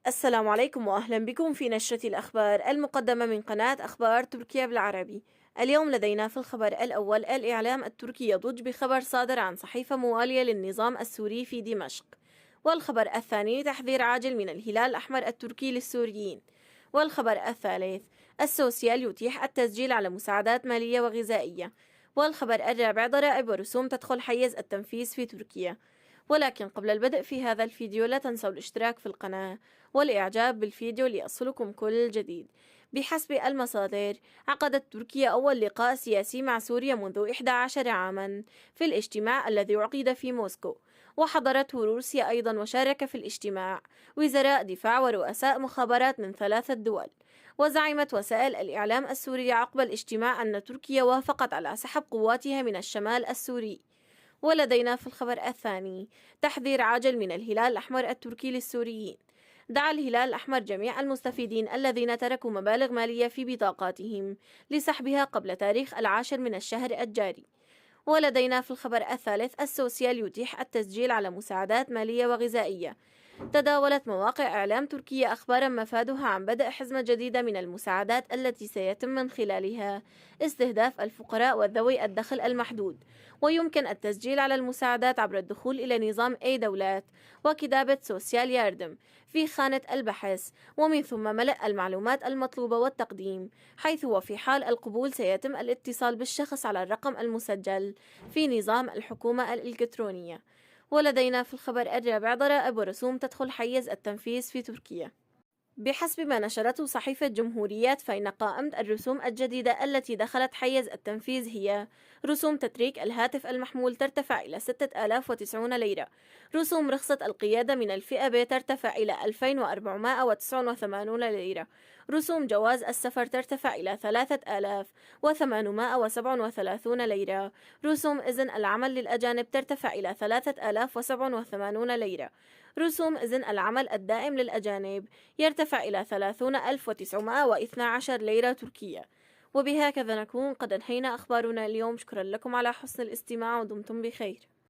السلام عليكم وأهلا بكم في نشرة الأخبار المقدمة من قناة أخبار تركيا بالعربي. اليوم لدينا في الخبر الأول: الإعلام التركي يضج بخبر صادر عن صحيفة موالية للنظام السوري في دمشق. والخبر الثاني: تحذير عاجل من الهلال الأحمر التركي للسوريين. والخبر الثالث: السوسيال يتيح التسجيل على مساعدات مالية وغذائية. والخبر الرابع: ضرائب ورسوم تدخل حيز التنفيذ في تركيا. ولكن قبل البدء في هذا الفيديو لا تنسوا الاشتراك في القناة والإعجاب بالفيديو ليصلكم كل جديد. بحسب المصادر، عقدت تركيا أول لقاء سياسي مع سوريا منذ 11 عاما في الاجتماع الذي عقد في موسكو، وحضرته روسيا أيضا، وشارك في الاجتماع وزراء دفاع ورؤساء مخابرات من 3 دول. وزعمت وسائل الإعلام السورية عقب الاجتماع أن تركيا وافقت على سحب قواتها من الشمال السوري. ولدينا في الخبر الثاني: تحذير عاجل من الهلال الأحمر التركي للسوريين. دعا الهلال الأحمر جميع المستفيدين الذين تركوا مبالغ مالية في بطاقاتهم لسحبها قبل تاريخ 10 من الشهر الجاري. ولدينا في الخبر الثالث: السوسيال يتيح التسجيل على مساعدات مالية وغذائية. تداولت مواقع إعلام تركية أخبارا مفادها عن بدء حزمة جديدة من المساعدات التي سيتم من خلالها استهداف الفقراء وذوي الدخل المحدود، ويمكن التسجيل على المساعدات عبر الدخول إلى نظام أي دولات وكتابة سوسيال ياردم في خانة البحث، ومن ثم ملء المعلومات المطلوبة والتقديم، حيث وفي حال القبول سيتم الاتصال بالشخص على الرقم المسجل في نظام الحكومة الإلكترونية. ولدينا في الخبر الرابع: ضرائب ورسوم تدخل حيز التنفيذ في تركيا. بحسب ما نشرته صحيفة جمهوريات، فإن قائمة الرسوم الجديدة التي دخلت حيز التنفيذ هي: رسوم تتريك الهاتف المحمول ترتفع إلى 6090 ليرة، رسوم رخصة القيادة من الفئة ب ترتفع إلى 2489 ليرة، رسوم جواز السفر ترتفع إلى 3837 ليرة، رسوم إذن العمل للأجانب ترتفع إلى 3087 ليرة، رسوم إذن العمل الدائم للأجانب يرتفع إلى 30912 ليرة تركية. وبهكذا نكون قد انهينا أخبارنا اليوم. شكرا لكم على حسن الاستماع ودمتم بخير.